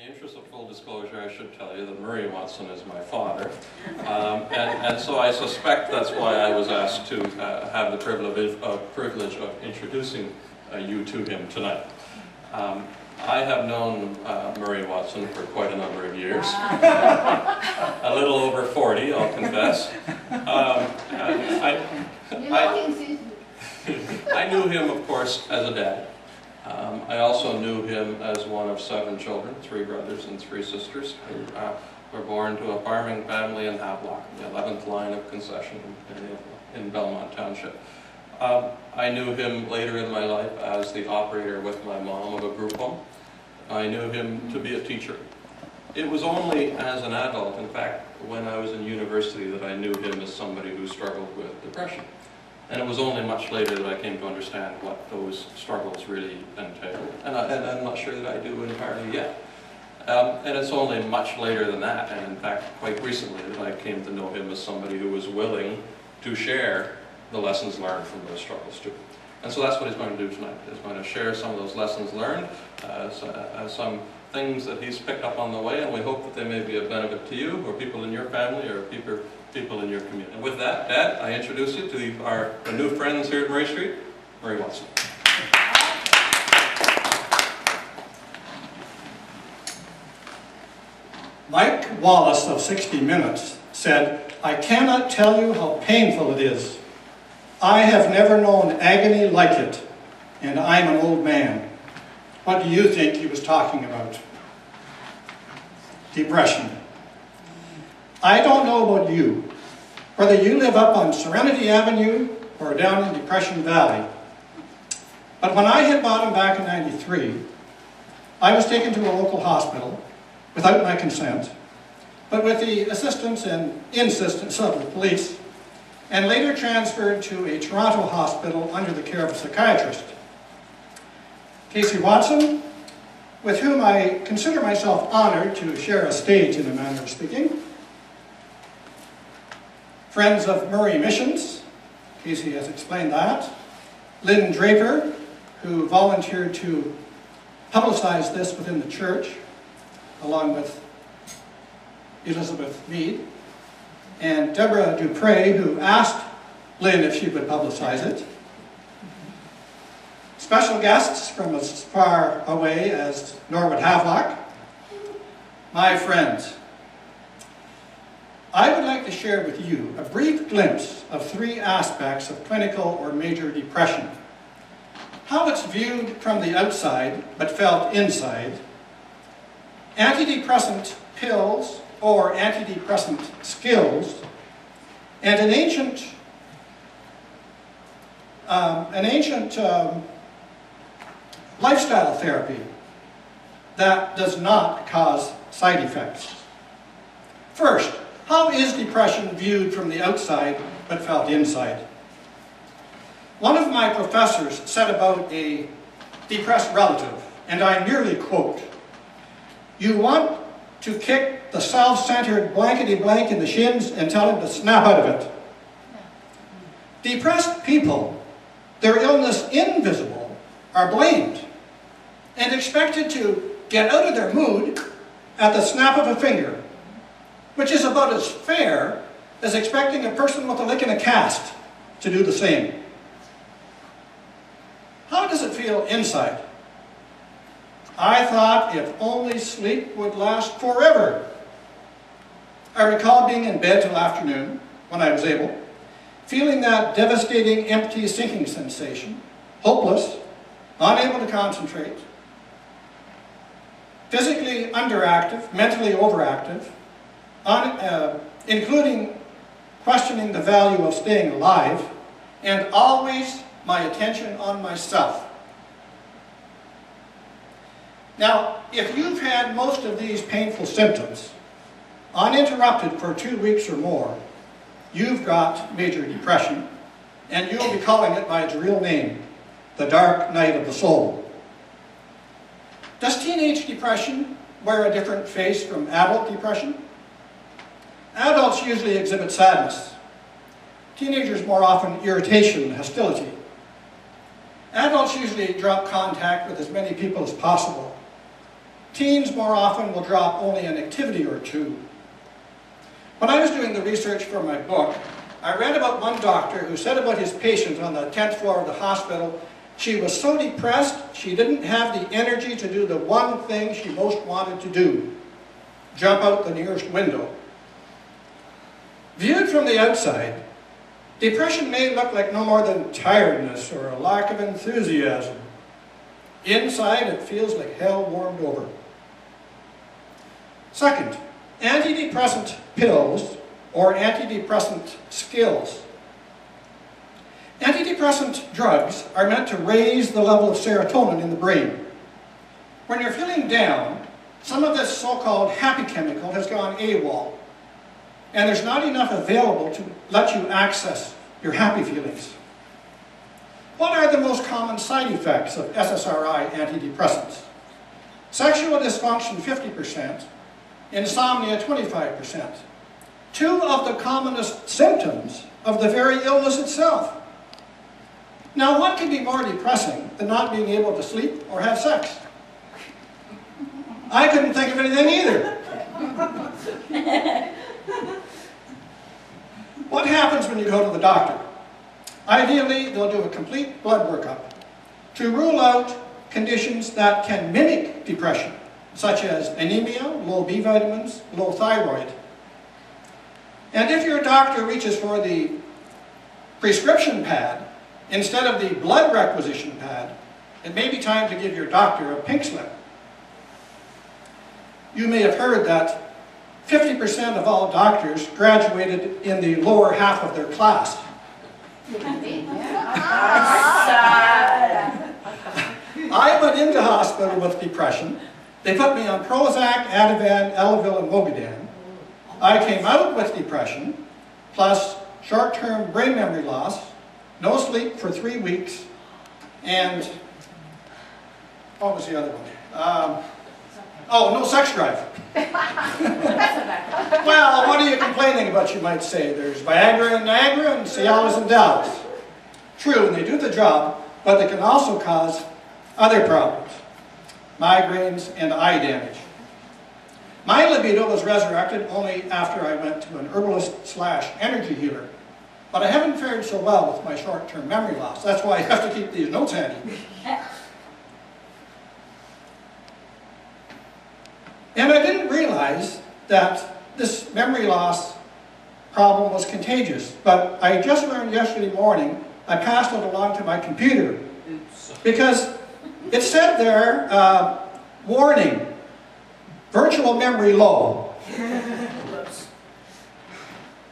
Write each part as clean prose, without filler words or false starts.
the interest of full disclosure, I should tell you that Murray Watson is my father, and so I suspect that's why I was asked to have the privilege of introducing you to him tonight. I have known Murray Watson for quite a number of years, a little over 40, I'll confess. I knew him, of course, as a dad. I also knew him as one of 7 children, 3 brothers and 3 sisters, who were born to a farming family in Havelock, the 11th line of concession in Belmont Township. I knew him later in my life as the operator with my mom of a group home. I knew him to be a teacher. It was only as an adult, in fact, when I was in university, that I knew him as somebody who struggled with depression. And it was only much later that I came to understand what those struggles really entailed. And I'm not sure that I do entirely yet. And it's only much later than that, and in fact quite recently, that I came to know him as somebody who was willing to share the lessons learned from those struggles too. And so that's what he's going to do tonight. He's going to share some of those lessons learned, some things that he's picked up on the way, and we hope that they may be of benefit to you, or people in your family, or people in your community. And with that, Dad, I introduce you to our new friends here at Murray Street, Murray Watson. Mike Wallace of 60 Minutes said, "I cannot tell you how painful it is. I have never known agony like it, and I'm an old man." What do you think he was talking about? Depression. I don't know about you, whether you live up on Serenity Avenue or down in Depression Valley, but when I hit bottom back in '93, I was taken to a local hospital without my consent, but with the assistance and insistence of the police, and later transferred to a Toronto hospital under the care of a psychiatrist. Casey Watson, with whom I consider myself honored to share a stage in a manner of speaking. Friends of Murray Missions, Casey has explained that. Lynn Draper, who volunteered to publicize this within the church, along with Elizabeth Mead. And Deborah Dupre, who asked Lynn if she would publicize it. Special guests from as far away as Norwood Havelock. My friends, I would like to share with you a brief glimpse of 3 aspects of clinical or major depression. How it's viewed from the outside, but felt inside. Antidepressant pills or antidepressant skills, and an ancient lifestyle therapy that does not cause side effects. First, how is depression viewed from the outside but felt inside? One of my professors said about a depressed relative, and I nearly quote, "You want to kick the self-centered blankety-blank in the shins and tell him to snap out of it." Depressed people, their illness invisible, are blamed and expected to get out of their mood at the snap of a finger, which is about as fair as expecting a person with a lick in a cast to do the same. How does it feel inside? I thought if only sleep would last forever. I recall being in bed till afternoon, when I was able, feeling that devastating, empty, sinking sensation, hopeless, unable to concentrate, physically underactive, mentally overactive, including questioning the value of staying alive, and always my attention on myself. Now, if you've had most of these painful symptoms uninterrupted for 2 weeks or more, you've got major depression, and you'll be calling it by its real name, the dark night of the soul. Does teenage depression wear a different face from adult depression? Adults usually exhibit sadness. Teenagers more often irritation and hostility. Adults usually drop contact with as many people as possible. Teens more often will drop only an activity or two. When I was doing the research for my book, I read about one doctor who said about his patient on the 10th floor of the hospital, she was so depressed she didn't have the energy to do the one thing she most wanted to do, jump out the nearest window. Viewed from the outside, depression may look like no more than tiredness or a lack of enthusiasm. Inside, it feels like hell warmed over. Second, antidepressant pills or antidepressant skills. Antidepressant drugs are meant to raise the level of serotonin in the brain. When you're feeling down, some of this so-called happy chemical has gone AWOL, and there's not enough available to let you access your happy feelings. What are the most common side effects of SSRI antidepressants? Sexual dysfunction 50%, insomnia 25%. Two of the commonest symptoms of the very illness itself. Now, what could be more depressing than not being able to sleep or have sex? I couldn't think of anything either. What happens when you go to the doctor? Ideally, they'll do a complete blood workup to rule out conditions that can mimic depression, such as anemia, low B vitamins, low thyroid. And if your doctor reaches for the prescription pad instead of the blood requisition pad, it may be time to give your doctor a pink slip. You may have heard that 50% of all doctors graduated in the lower half of their class. I went into hospital with depression. They put me on Prozac, Ativan, Elavil, and Mogadam. I came out with depression, plus short-term brain memory loss, no sleep for 3 weeks, and what was the other one? No sex drive. Well, what are you complaining about, you might say? There's Viagra in Niagara and Cialis in Dallas. True, and they do the job, but they can also cause other problems, migraines and eye damage. My libido was resurrected only after I went to an herbalist/energy healer. But I haven't fared so well with my short-term memory loss. That's why I have to keep these notes handy. And I didn't realize that this memory loss problem was contagious. But I just learned yesterday morning, I passed it along to my computer. Because it said there, warning, virtual memory low.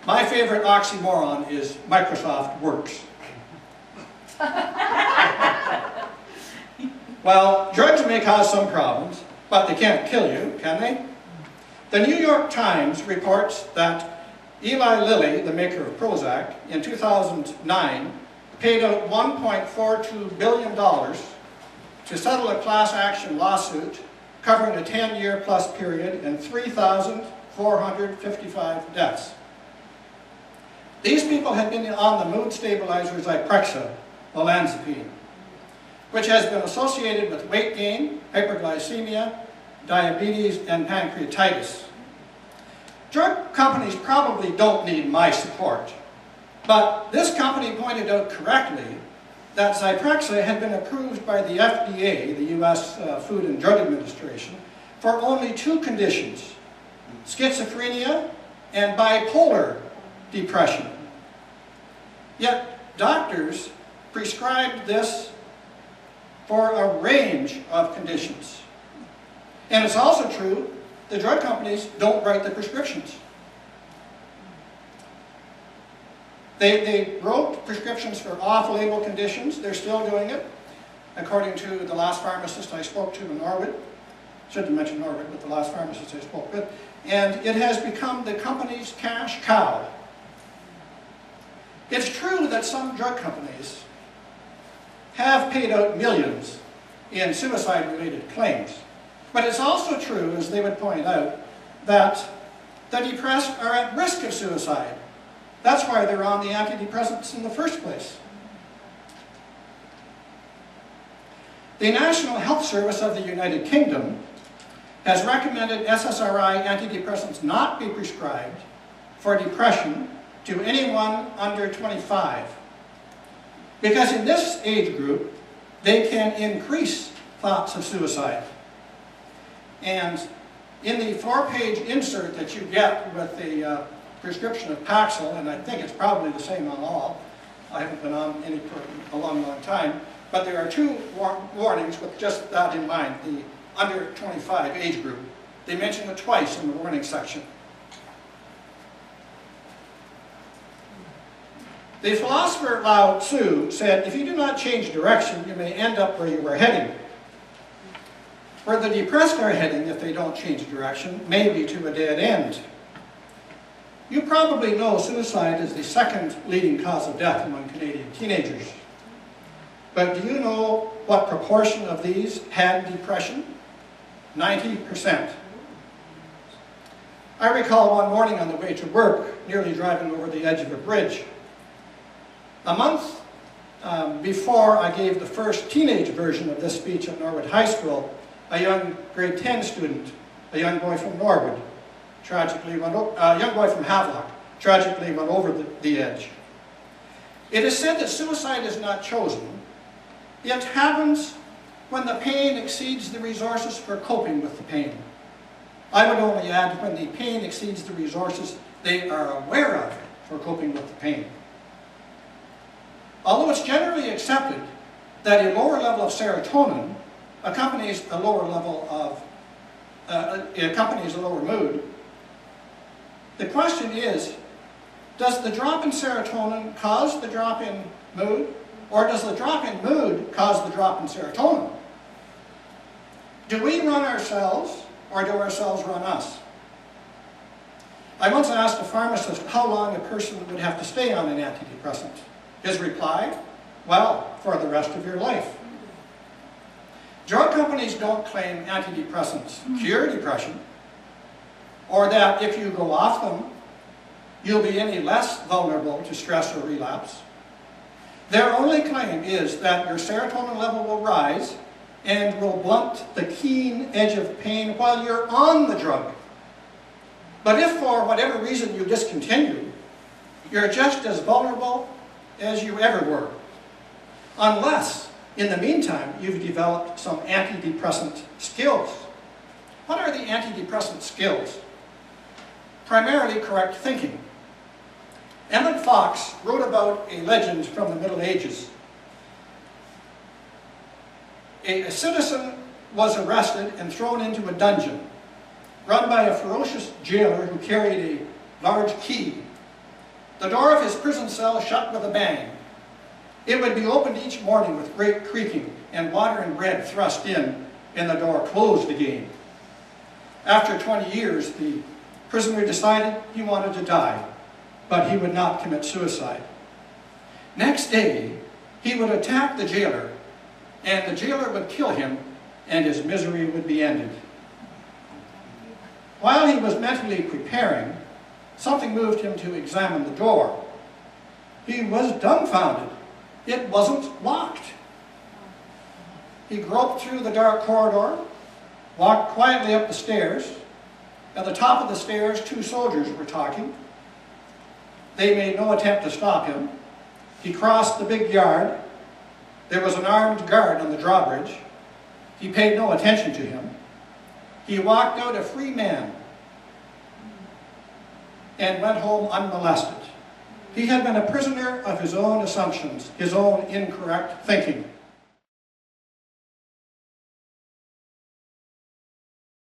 My favorite oxymoron is Microsoft Works. Well, drugs may cause some problems, but they can't kill you, can they? The New York Times reports that Eli Lilly, the maker of Prozac, in 2009 paid out $1.42 billion to settle a class action lawsuit covering a 10-year plus period and 3,455 deaths. These people had been on the mood stabilizers Zyprexa, olanzapine, which has been associated with weight gain, hyperglycemia, diabetes, and pancreatitis. Drug companies probably don't need my support, but this company pointed out correctly that Zyprexa had been approved by the FDA, the US Food and Drug Administration, for only 2 conditions, schizophrenia and bipolar depression. Yet doctors prescribed this for a range of conditions. And it's also true, the drug companies don't write the prescriptions. They wrote prescriptions for off-label conditions. They're still doing it, according to the last pharmacist I spoke to in Norwood. Shouldn't mention Norwood, but the last pharmacist I spoke with. And it has become the company's cash cow. It's true that some drug companies have paid out millions in suicide-related claims. But it's also true, as they would point out, that the depressed are at risk of suicide. That's why they're on the antidepressants in the first place. The National Health Service of the United Kingdom has recommended SSRI antidepressants not be prescribed for depression to anyone under 25. Because in this age group, they can increase thoughts of suicide. And in the 4-page insert that you get with the prescription of Paxil, and I think it's probably the same on all, I haven't been on any for a long, long time, but there are 2 warnings with just that in mind, the under 25 age group. They mention it twice in the warning section. The philosopher Lao Tzu said, if you do not change direction, you may end up where you were heading. Where the depressed are heading, if they don't change direction, may be to a dead end. You probably know suicide is the 2nd leading cause of death among Canadian teenagers. But do you know what proportion of these had depression? 90%. I recall one morning on the way to work, nearly driving over the edge of a bridge. A month before I gave the first teenage version of this speech at Norwood High School, a young grade 10 student, a young boy from Norwood, a young boy from Havelock, tragically went over the edge. It is said that suicide is not chosen. It happens when the pain exceeds the resources for coping with the pain. I would only add when the pain exceeds the resources they are aware of for coping with the pain. Although it's generally accepted that a lower level of serotonin accompanies a lower mood, the question is, does the drop in serotonin cause the drop in mood, or does the drop in mood cause the drop in serotonin? Do we run ourselves, or do ourselves run us? I once asked a pharmacist how long a person would have to stay on an antidepressant. His reply, well, for the rest of your life. Drug companies don't claim antidepressants cure depression, or that if you go off them, you'll be any less vulnerable to stress or relapse. Their only claim is that your serotonin level will rise and will blunt the keen edge of pain while you're on the drug. But if for whatever reason you discontinue, you're just as vulnerable as you ever were, unless, in the meantime, you've developed some antidepressant skills. What are the antidepressant skills? Primarily correct thinking. Emmett Fox wrote about a legend from the Middle Ages. A citizen was arrested and thrown into a dungeon run by a ferocious jailer who carried a large key. The door of his prison cell shut with a bang. It would be opened each morning with great creaking and water and bread thrust in, and the door closed again. After 20 years, the prisoner decided he wanted to die, but he would not commit suicide. Next day, he would attack the jailer, and the jailer would kill him, and his misery would be ended. While he was mentally preparing, something moved him to examine the door. He was dumbfounded. It wasn't locked. He groped through the dark corridor, walked quietly up the stairs. At the top of the stairs, 2 soldiers were talking. They made no attempt to stop him. He crossed the big yard. There was an armed guard on the drawbridge. He paid no attention to him. He walked out a free man and went home unmolested. He had been a prisoner of his own assumptions, his own incorrect thinking.